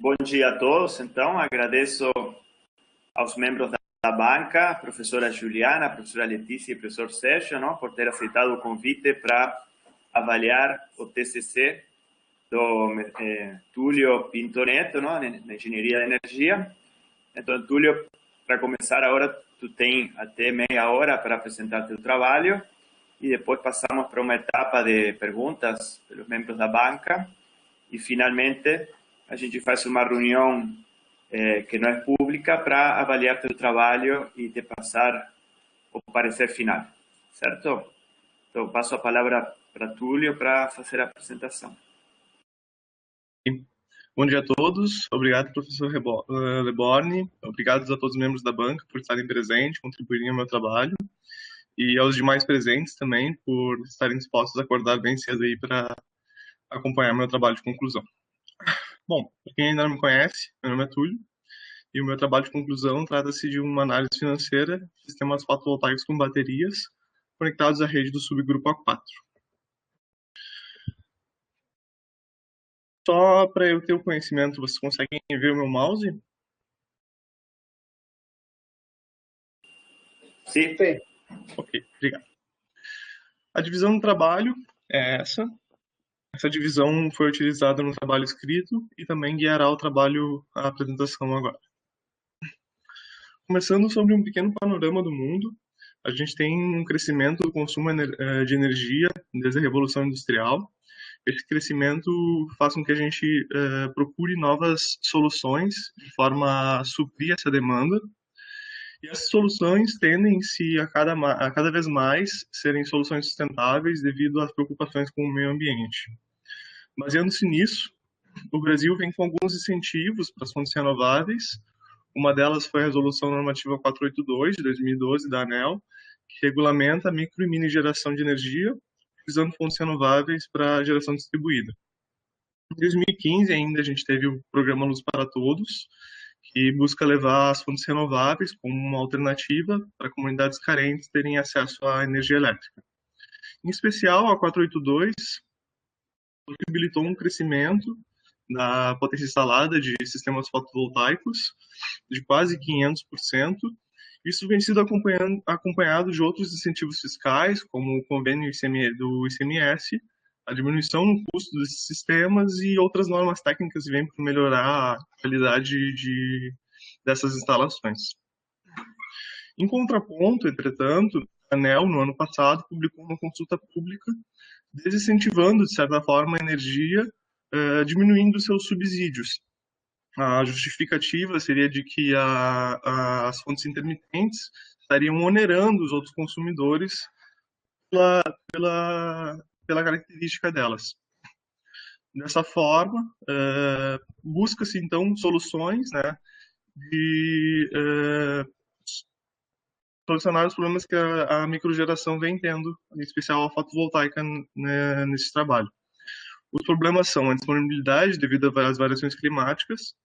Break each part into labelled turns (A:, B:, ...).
A: Bom dia a todos. Então, agradeço aos membros da banca, a professora Juliana, a professora Letícia e o professor Sérgio, por ter aceitado o convite para avaliar o TCC do Túlio Pinto Neto, na Engenharia de Energia. Então, Túlio, para começar agora, tu tem até meia hora para apresentar teu trabalho e depois passamos para uma etapa de perguntas pelos membros da banca e, finalmente, a gente faz uma reunião que não é pública para avaliar teu trabalho e te passar o parecer final, certo? Então, passo a palavra para Túlio para fazer a apresentação.
B: Bom dia a todos. Obrigado, professor Leborgne. Obrigado a todos os membros da banca por estarem presentes, contribuírem ao meu trabalho. E aos demais presentes também por estarem dispostos a acordar bem cedo aí para acompanhar meu trabalho de conclusão. Bom, para quem ainda não me conhece, meu nome é Túlio e o meu trabalho de conclusão trata-se de uma análise financeira de sistemas fotovoltaicos com baterias conectados à rede do subgrupo A4. Só para eu ter o conhecimento, vocês conseguem ver o meu mouse?
A: Sim.
B: Ok, obrigado. A divisão do trabalho é essa. Essa divisão foi utilizada no trabalho escrito e também guiará o trabalho, a apresentação agora. Começando sobre um pequeno panorama do mundo, a gente tem um crescimento do consumo de energia desde a Revolução Industrial. Esse crescimento faz com que a gente procure novas soluções de forma a suprir essa demanda. E essas soluções tendem-se a cada vez mais serem soluções sustentáveis devido às preocupações com o meio ambiente. Baseando-se nisso, o Brasil vem com alguns incentivos para as fontes renováveis. Uma delas foi a Resolução Normativa 482, de 2012, da ANEEL, que regulamenta a micro e mini geração de energia, utilizando fontes renováveis para geração distribuída. Em 2015, ainda, a gente teve o Programa Luz para Todos, que busca levar as fontes renováveis como uma alternativa para comunidades carentes terem acesso à energia elétrica. Em especial, a 482 possibilitou um crescimento da potência instalada de sistemas fotovoltaicos de quase 500%. Isso vem sido acompanhado de outros incentivos fiscais, como o convênio do ICMS, a diminuição no custo desses sistemas e outras normas técnicas que vêm para melhorar a qualidade dessas instalações. Em contraponto, entretanto, a ANEEL, no ano passado, publicou uma consulta pública desincentivando, de certa forma, a energia, diminuindo seus subsídios. A justificativa seria de que as fontes intermitentes estariam onerando os outros consumidores pela característica delas. Dessa forma, busca-se, então, soluções, de solucionar os problemas que a microgeração vem tendo, em especial a fotovoltaica, nesse trabalho. Os problemas são a disponibilidade devido às variações climáticas,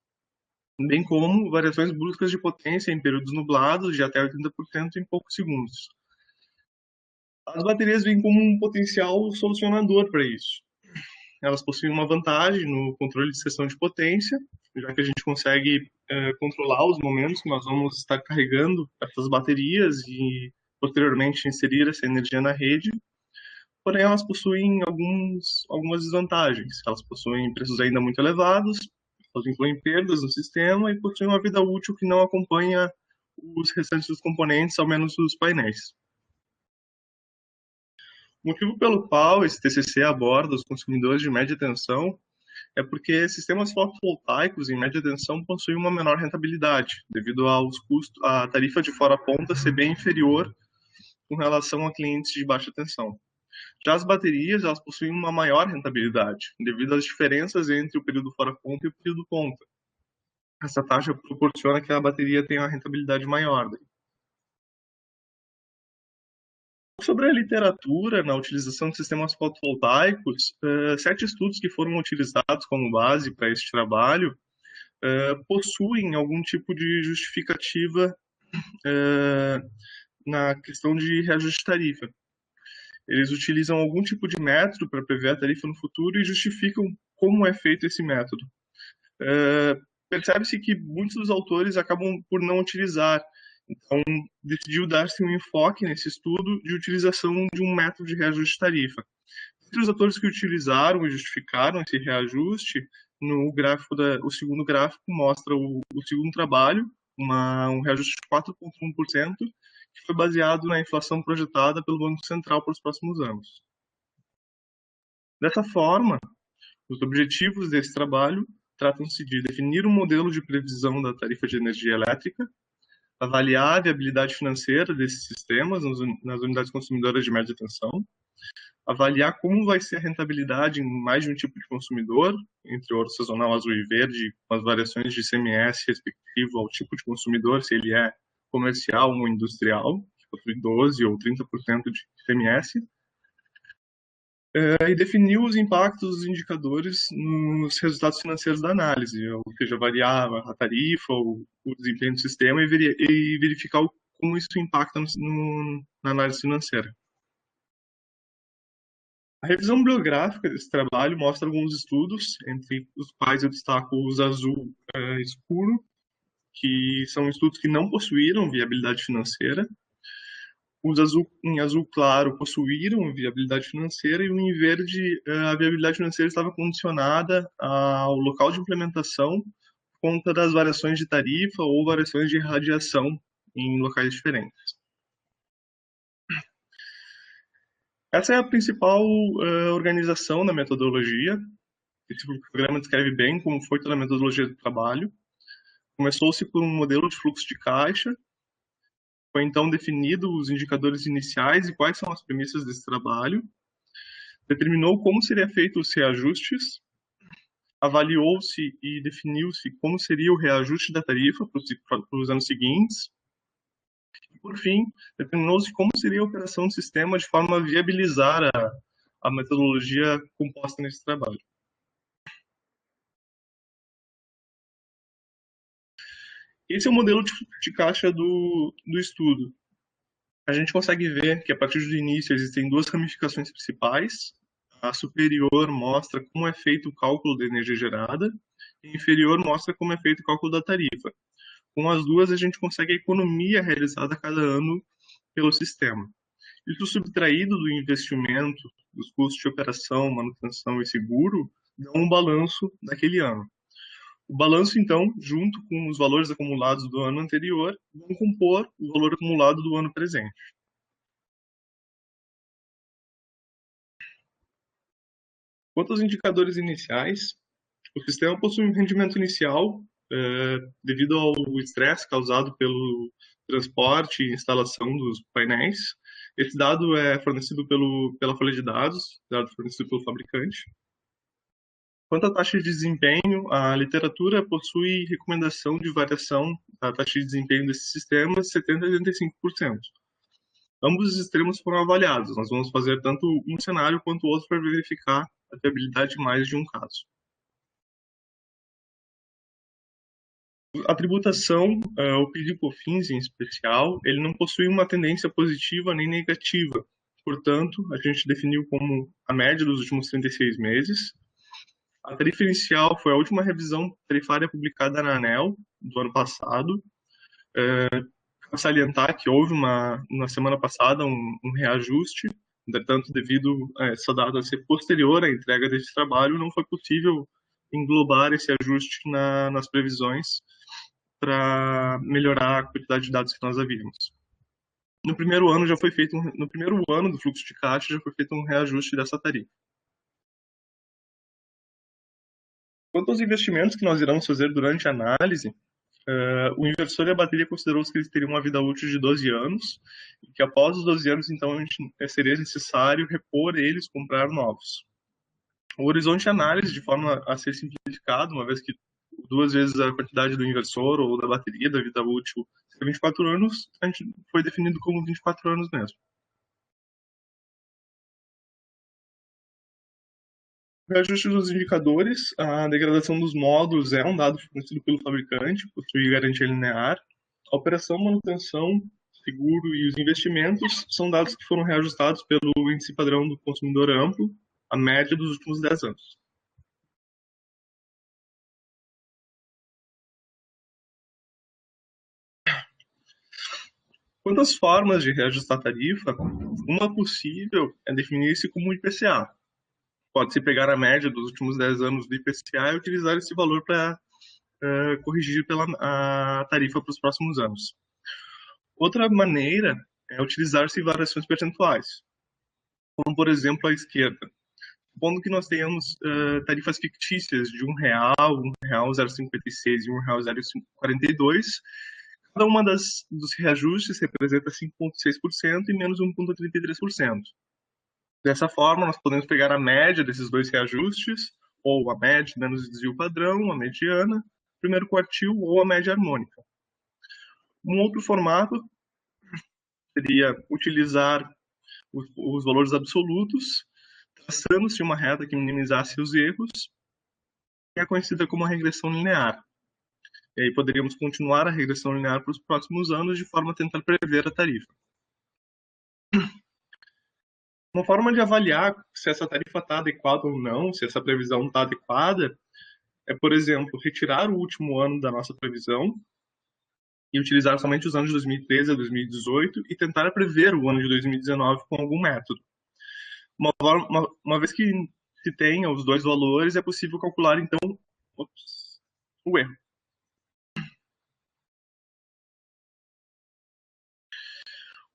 B: bem como variações bruscas de potência em períodos nublados de até 80% em poucos segundos. As baterias vêm como um potencial solucionador para isso. Elas possuem uma vantagem no controle de seção de potência, já que a gente consegue controlar os momentos que nós vamos estar carregando essas baterias e, posteriormente, inserir essa energia na rede. Porém, elas possuem algumas desvantagens. Elas possuem preços ainda muito elevados, elas incluem perdas no sistema e possuem uma vida útil que não acompanha os restantes dos componentes, ao menos os painéis. O motivo pelo qual esse TCC aborda os consumidores de média tensão é porque sistemas fotovoltaicos em média tensão possuem uma menor rentabilidade, devido aos custos, a tarifa de fora-ponta ser bem inferior com relação a clientes de baixa tensão. Já as baterias, elas possuem uma maior rentabilidade, devido às diferenças entre o período fora-ponta e o período ponta. Essa taxa proporciona que a bateria tenha uma rentabilidade maior. Sobre a literatura na utilização de sistemas fotovoltaicos, 7 estudos que foram utilizados como base para este trabalho possuem algum tipo de justificativa na questão de reajuste de tarifa. Eles utilizam algum tipo de método para prever a tarifa no futuro e justificam como é feito esse método. Percebe-se que muitos dos autores acabam por não utilizar. Então, decidiu dar-se um enfoque nesse estudo de utilização de um método de reajuste de tarifa. Entre os autores que utilizaram e justificaram esse reajuste, no gráfico o segundo gráfico mostra o segundo trabalho, um reajuste de 4,1%, que foi baseado na inflação projetada pelo Banco Central para os próximos anos. Dessa forma, os objetivos desse trabalho tratam-se de definir um modelo de previsão da tarifa de energia elétrica, avaliar a viabilidade financeira desses sistemas nas unidades consumidoras de média tensão, avaliar como vai ser a rentabilidade em mais de um tipo de consumidor, entre o sazonal azul e verde, com as variações de ICMS respectivo ao tipo de consumidor, se ele é comercial ou industrial, que possui 12% ou 30% de ICMS, e definiu os impactos dos indicadores nos resultados financeiros da análise, ou seja, variar a tarifa, o desempenho do sistema e verificar como isso impacta na análise financeira. A revisão bibliográfica desse trabalho mostra alguns estudos, entre os quais eu destaco os azul escuro, que são estudos que não possuíram viabilidade financeira. Os em azul claro possuíram viabilidade financeira e o em verde a viabilidade financeira estava condicionada ao local de implementação por conta das variações de tarifa ou variações de radiação em locais diferentes. Essa é a principal organização da metodologia. Esse programa descreve bem como foi toda a metodologia do trabalho. Começou-se por um modelo de fluxo de caixa. Foi então definido os indicadores iniciais e quais são as premissas desse trabalho. Determinou como seria feito os reajustes. Avaliou-se e definiu-se como seria o reajuste da tarifa para os anos seguintes. Por fim, determinou-se como seria a operação do sistema de forma a viabilizar a metodologia composta nesse trabalho. Esse é o modelo de caixa do estudo. A gente consegue ver que, a partir do início, existem duas ramificações principais. A superior mostra como é feito o cálculo da energia gerada, e a inferior mostra como é feito o cálculo da tarifa. Com as duas, a gente consegue a economia realizada a cada ano pelo sistema. Isso subtraído do investimento, dos custos de operação, manutenção e seguro, dá um balanço daquele ano. O balanço, então, junto com os valores acumulados do ano anterior, vão compor o valor acumulado do ano presente. Quanto aos indicadores iniciais, o sistema possui um rendimento inicial devido ao estresse causado pelo transporte e instalação dos painéis. Esse dado é fornecido pela folha de dados, dado fornecido pelo fabricante. Quanto à taxa de desempenho, a literatura possui recomendação de variação da taxa de desempenho desse sistema de 70% a 85%. Ambos os extremos foram avaliados. Nós vamos fazer tanto um cenário quanto o outro para verificar a viabilidade de mais de um caso. A tributação, o PIS e COFINS em especial, ele não possui uma tendência positiva nem negativa. Portanto, a gente definiu como a média dos últimos 36 meses. A tarifa inicial foi a última revisão tarifária publicada na ANEEL do ano passado. Salientar que houve na semana passada um reajuste, entretanto, devido a essa data ser posterior à entrega desse trabalho, não foi possível englobar esse ajuste nas previsões para melhorar a quantidade de dados que nós havíamos. No primeiro ano no primeiro ano do fluxo de caixa já foi feito um reajuste dessa tarifa. Quanto aos investimentos que nós iremos fazer durante a análise, o inversor e a bateria considerou que eles teriam uma vida útil de 12 anos, e que após os 12 anos, então, seria necessário repor eles, comprar novos. O horizonte de análise, de forma a ser simplificado, uma vez que 2 vezes a quantidade do inversor ou da bateria da vida útil é 24 anos, a gente foi definido como 24 anos mesmo. O reajuste dos indicadores, a degradação dos módulos é um dado fornecido pelo fabricante, possui garantia linear. A operação, manutenção, seguro e os investimentos são dados que foram reajustados pelo índice padrão do consumidor amplo, a média dos últimos 10 anos. Quanto às formas de reajustar a tarifa, uma possível é definir-se como IPCA. Pode-se pegar a média dos últimos 10 anos do IPCA e utilizar esse valor para corrigir a tarifa para os próximos anos. Outra maneira é utilizar-se variações percentuais, como, por exemplo, à esquerda. Supondo que nós tenhamos tarifas fictícias de R$1, R$1,056 e R$1,042, cada uma dos reajustes representa 5,6% e menos 1,33%. Dessa forma, nós podemos pegar a média desses dois reajustes, ou a média menos o desvio padrão, a mediana, primeiro quartil ou a média harmônica. Um outro formato seria utilizar os valores absolutos, traçando-se uma reta que minimizasse os erros, que é conhecida como a regressão linear. E aí poderíamos continuar a regressão linear para os próximos anos de forma a tentar prever a tarifa. Uma forma de avaliar se essa tarifa está adequada ou não, se essa previsão está adequada, é, por exemplo, retirar o último ano da nossa previsão e utilizar somente os anos de 2013 a 2018 e tentar prever o ano de 2019 com algum método. Uma vez que se tenha os dois valores, é possível calcular, então, o erro.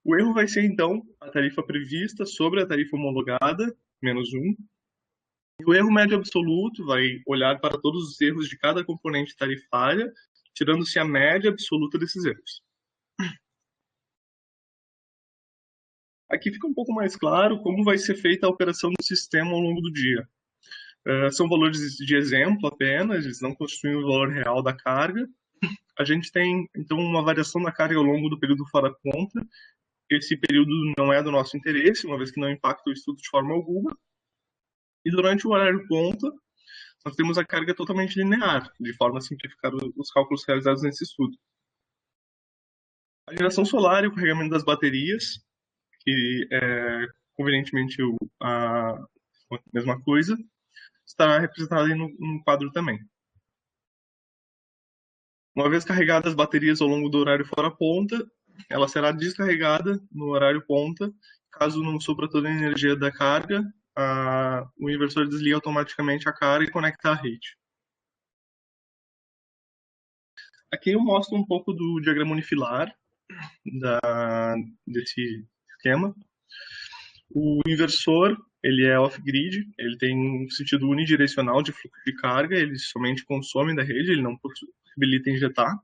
B: O erro vai ser, então, a tarifa prevista sobre a tarifa homologada, menos 1. E o erro médio absoluto vai olhar para todos os erros de cada componente tarifária, tirando-se a média absoluta desses erros. Aqui fica um pouco mais claro como vai ser feita a operação do sistema ao longo do dia. São valores de exemplo apenas, eles não constituem o valor real da carga. A gente tem, então, uma variação da carga ao longo do período fora conta. Esse período não é do nosso interesse, uma vez que não impacta o estudo de forma alguma. E durante o horário ponta, nós temos a carga totalmente linear, de forma a simplificar os cálculos realizados nesse estudo. A geração solar e o carregamento das baterias, que é convenientemente a mesma coisa, está representada aí no quadro também. Uma vez carregadas as baterias ao longo do horário fora ponta, ela será descarregada no horário ponta. Caso não supra toda a energia da carga, o inversor desliga automaticamente a carga e conecta à rede. Aqui eu mostro um pouco do diagrama unifilar desse esquema. O inversor, ele é off-grid, ele tem um sentido unidirecional de fluxo de carga, ele somente consome da rede, ele não possibilita injetar.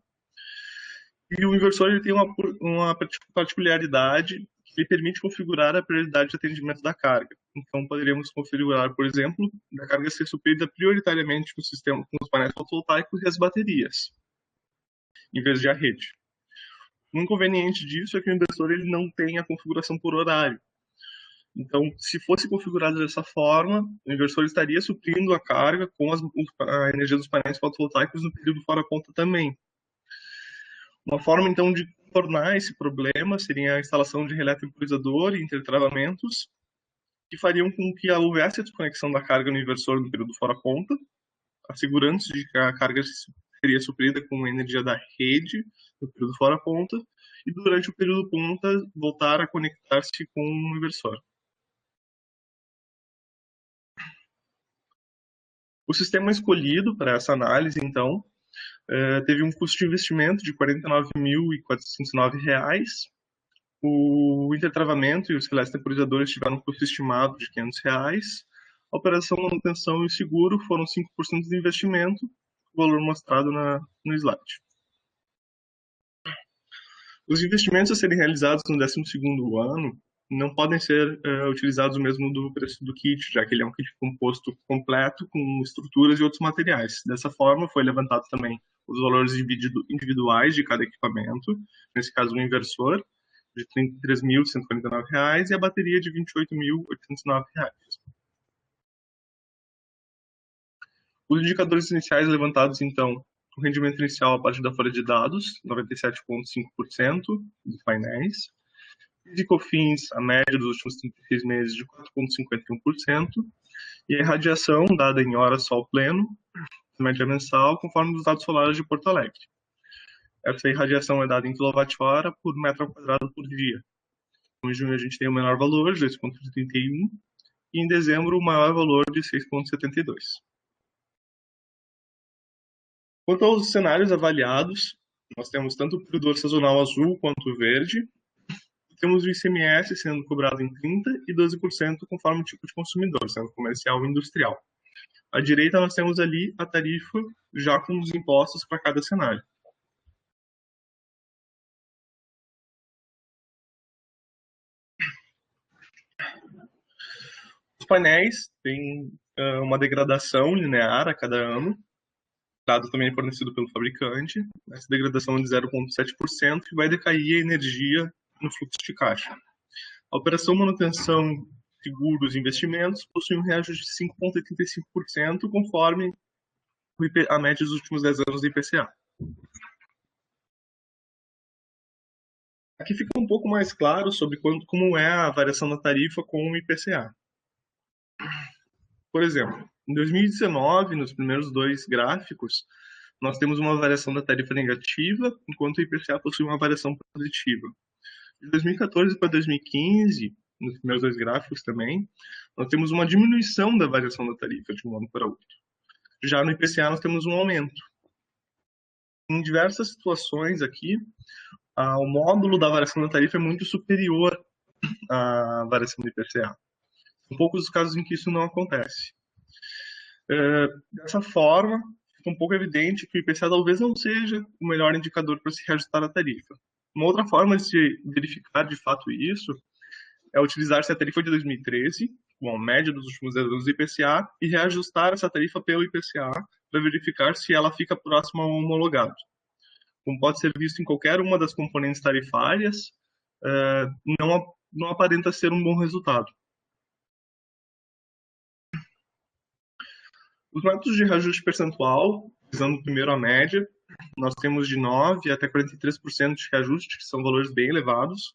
B: E o inversor ele tem uma particularidade que lhe permite configurar a prioridade de atendimento da carga. Então, poderíamos configurar, por exemplo, a carga ser suprida prioritariamente no sistema com os painéis fotovoltaicos e as baterias, em vez de a rede. O inconveniente disso é que o inversor ele não tem a configuração por horário. Então, se fosse configurado dessa forma, o inversor estaria suprindo a carga com a energia dos painéis fotovoltaicos no período fora ponta também. Uma forma, então, de contornar esse problema seria a instalação de relé temporizador e intertravamentos, que fariam com que houvesse a desconexão da carga no inversor no período fora ponta, assegurando-se de que a carga seria suprida com a energia da rede no período fora ponta, e durante o período ponta voltar a conectar-se com o inversor. O sistema escolhido para essa análise, então, teve um custo de investimento de R$ 49.409. O intertravamento e os relés temporizadores tiveram um custo estimado de R$ 500. A operação, manutenção e seguro foram 5% do investimento, o valor mostrado no slide. Os investimentos a serem realizados no 12º ano não podem ser utilizados mesmo do preço do kit, já que ele é um kit composto completo com estruturas e outros materiais. Dessa forma, foi levantado também os valores individuais de cada equipamento, nesse caso o inversor, de R$ 33.149 e a bateria de R$ 28.809. Os indicadores iniciais levantados, então, o rendimento inicial a partir da folha de dados, 97,5% dos painéis, de COFINS, a média dos últimos 36 meses de 4,51%, e a irradiação dada em horas sol pleno, média mensal, conforme os dados solares de Porto Alegre. Essa irradiação é dada em kWh por metro quadrado por dia. Então, em junho a gente tem o menor valor, de 2,31, e em dezembro o maior valor de 6,72. Quanto aos cenários avaliados, nós temos tanto o período sazonal azul quanto o verde. Temos o ICMS sendo cobrado em 30% e 12% conforme o tipo de consumidor, sendo comercial ou industrial. À direita nós temos ali a tarifa já com os impostos para cada cenário. Os painéis têm uma degradação linear a cada ano, dado também fornecido pelo fabricante. Essa degradação é de 0,7% e vai decair a energia no fluxo de caixa. A operação manutenção, seguros e investimentos possui um reajuste de 5,85% conforme a média dos últimos 10 anos do IPCA. Aqui fica um pouco mais claro sobre como é a variação da tarifa com o IPCA. Por exemplo, em 2019, nos primeiros dois gráficos, nós temos uma variação da tarifa negativa, enquanto o IPCA possui uma variação positiva. De 2014 para 2015, nos primeiros dois gráficos também, nós temos uma diminuição da variação da tarifa de um ano para outro. Já no IPCA nós temos um aumento. Em diversas situações aqui, o módulo da variação da tarifa é muito superior à variação do IPCA. São poucos os casos em que isso não acontece. Dessa forma, fica um pouco evidente que o IPCA talvez não seja o melhor indicador para se reajustar a tarifa. Uma outra forma de se verificar de fato isso é utilizar-se a tarifa de 2013, com a média dos últimos 10 anos do IPCA, e reajustar essa tarifa pelo IPCA para verificar se ela fica próxima ao homologado. Como pode ser visto em qualquer uma das componentes tarifárias, não aparenta ser um bom resultado. Os métodos de reajuste percentual, usando primeiro a média, nós temos de 9% até 43% de reajuste, que são valores bem elevados,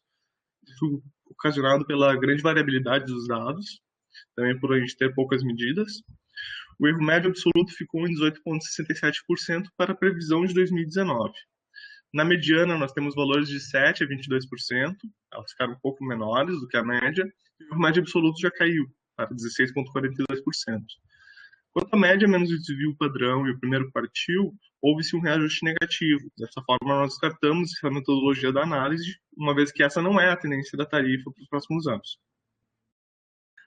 B: isso ocasionado pela grande variabilidade dos dados, também por a gente ter poucas medidas. O erro médio absoluto ficou em 18,67% para a previsão de 2019. Na mediana, nós temos valores de 7% a 22%, elas ficaram um pouco menores do que a média, e o erro médio absoluto já caiu para 16,42%. Quanto à média menos o desvio padrão e o primeiro quartil, houve-se um reajuste negativo. Dessa forma, nós descartamos essa metodologia da análise, uma vez que essa não é a tendência da tarifa para os próximos anos.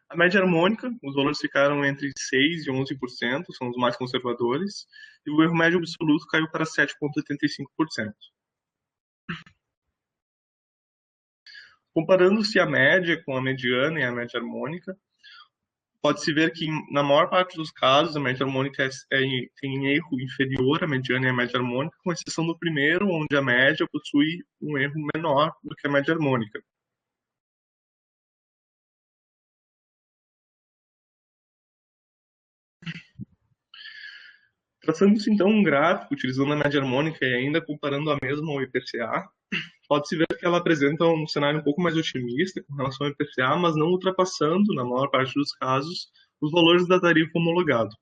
B: A média harmônica, os valores ficaram entre 6% e 11%, são os mais conservadores, e o erro médio absoluto caiu para 7,85%. Comparando-se a média com a mediana e a média harmônica, pode-se ver que, na maior parte dos casos, a média harmônica tem erro inferior à mediana e à média harmônica, com exceção do primeiro, onde a média possui um erro menor do que a média harmônica. Traçando-se, então, um gráfico utilizando a média harmônica e ainda comparando a mesma ao IPCA, pode-se ver que ela apresenta um cenário um pouco mais otimista com relação ao IPCA, mas não ultrapassando, na maior parte dos casos, os valores da tarifa homologado.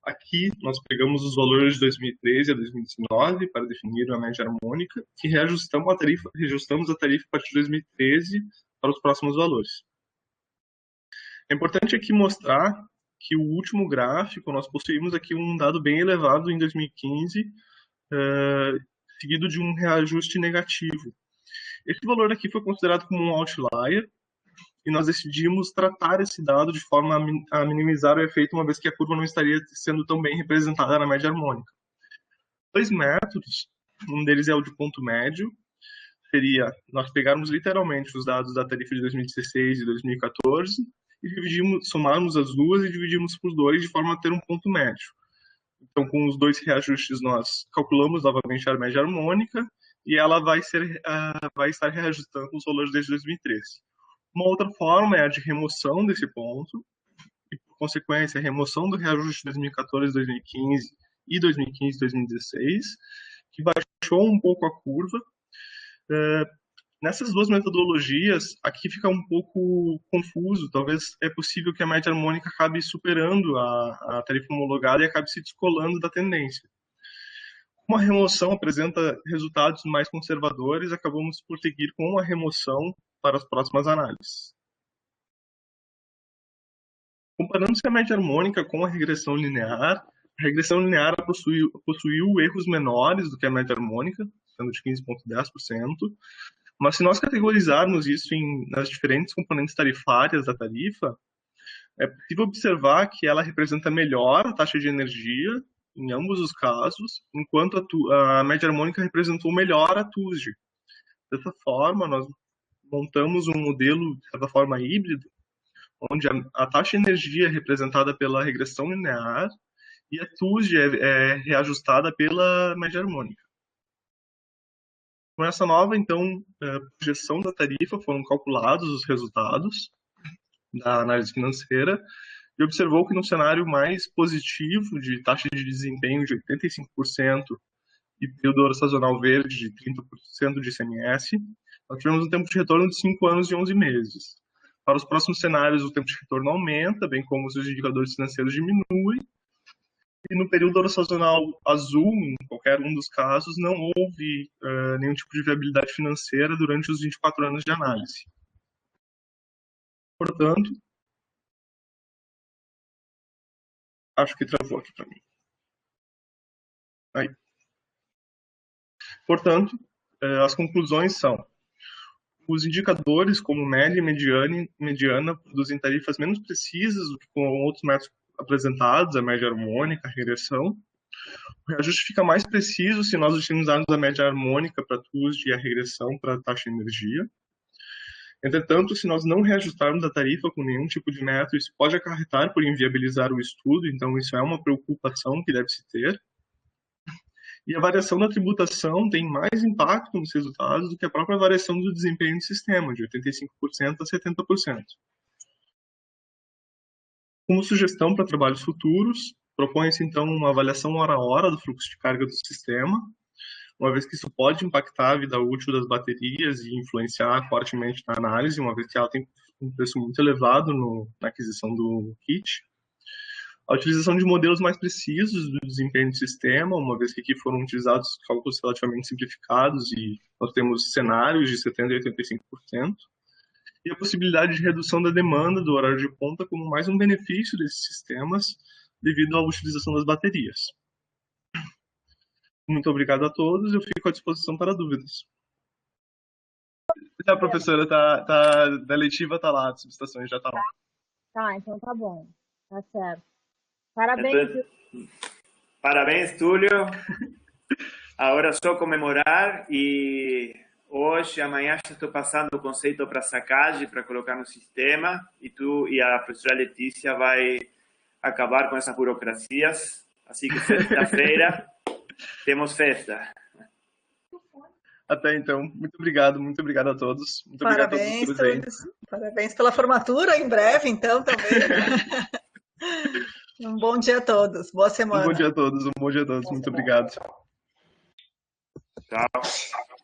B: Aqui nós pegamos os valores de 2013 a 2019 para definir a média harmônica e reajustamos a tarifa a partir de 2013 para os próximos valores. É importante aqui mostrar que o último gráfico, nós possuímos aqui um dado bem elevado em 2015, seguido de um reajuste negativo. Esse valor aqui foi considerado como um outlier, e nós decidimos tratar esse dado de forma a minimizar o efeito, uma vez que a curva não estaria sendo tão bem representada na média harmônica. Dois métodos, um deles é o de ponto médio, seria nós pegarmos literalmente os dados da tarifa de 2016 e 2014 e somarmos as duas e dividirmos por 2 de forma a ter um ponto médio. Então, com os dois reajustes, nós calculamos novamente a média harmônica e ela vai estar reajustando os valores desde 2013. Uma outra forma é a de remoção desse ponto, e, por consequência, a remoção do reajuste de 2014, 2015 e 2015, 2016, que baixou um pouco a curva. Nessas duas metodologias, aqui fica um pouco confuso. Talvez é possível que a média harmônica acabe superando a tarifa homologada e acabe se descolando da tendência. Como a remoção apresenta resultados mais conservadores, acabamos por seguir com a remoção para as próximas análises. Comparando-se a média harmônica com a regressão linear, a regressão linear possuiu erros menores do que a média harmônica, sendo de 15,10%, mas se nós categorizarmos isso nas diferentes componentes tarifárias da tarifa, é possível observar que ela representa melhor a taxa de energia em ambos os casos, enquanto a média harmônica representou melhor a TUSD. Dessa forma, nós montamos um modelo, de certa forma, híbrido, onde a taxa de energia é representada pela regressão linear e a TUSD é reajustada pela média harmônica. Com essa nova, então, projeção da tarifa, foram calculados os resultados da análise financeira e observou que no cenário mais positivo de taxa de desempenho de 85% e período sazonal verde de 30% de ICMS, nós tivemos um tempo de retorno de 5 anos e 11 meses. Para os próximos cenários, o tempo de retorno aumenta, bem como os indicadores financeiros diminuem, e no período sazonal azul, em qualquer um dos casos, não houve nenhum tipo de viabilidade financeira durante os 24 anos de análise. Portanto, acho que travou aqui para mim. Aí. Portanto, as conclusões são: os indicadores, como média e mediana, produzem tarifas menos precisas do que com outros métodos apresentados, a média harmônica, a regressão. O reajuste fica mais preciso se nós utilizarmos a média harmônica para TUSD e a regressão para a taxa de energia. Entretanto, se nós não reajustarmos a tarifa com nenhum tipo de método, isso pode acarretar por inviabilizar o estudo, então isso é uma preocupação que deve se ter. E a variação da tributação tem mais impacto nos resultados do que a própria variação do desempenho do sistema, de 85% a 70%. Como sugestão para trabalhos futuros, propõe-se então uma avaliação hora a hora do fluxo de carga do sistema, uma vez que isso pode impactar a vida útil das baterias e influenciar fortemente na análise, uma vez que ela tem um preço muito elevado na aquisição do kit. A utilização de modelos mais precisos do desempenho do sistema, uma vez que aqui foram utilizados cálculos relativamente simplificados e nós temos cenários de 70% e 85%. E a possibilidade de redução da demanda do horário de ponta como mais um benefício desses sistemas devido à utilização das baterias. Muito obrigado a todos, eu fico à disposição para dúvidas. A professora da letiva está lá, as subestações já estão lá.
C: Tá, então tá bom. Tá certo. Parabéns.
A: Parabéns, Túlio. Agora só comemorar e hoje, amanhã, já estou passando o conceito para sacagem, para colocar no sistema e tu e a professora Letícia vai acabar com essas burocracias. Assim que sexta-feira temos festa.
B: Até então, muito obrigado a todos. Muito
D: parabéns,
B: obrigado a todos.
D: Parabéns pela formatura, em breve, então, também. Um bom dia a todos, boa semana.
B: Um bom dia a todos, muito obrigado.
A: Tchau.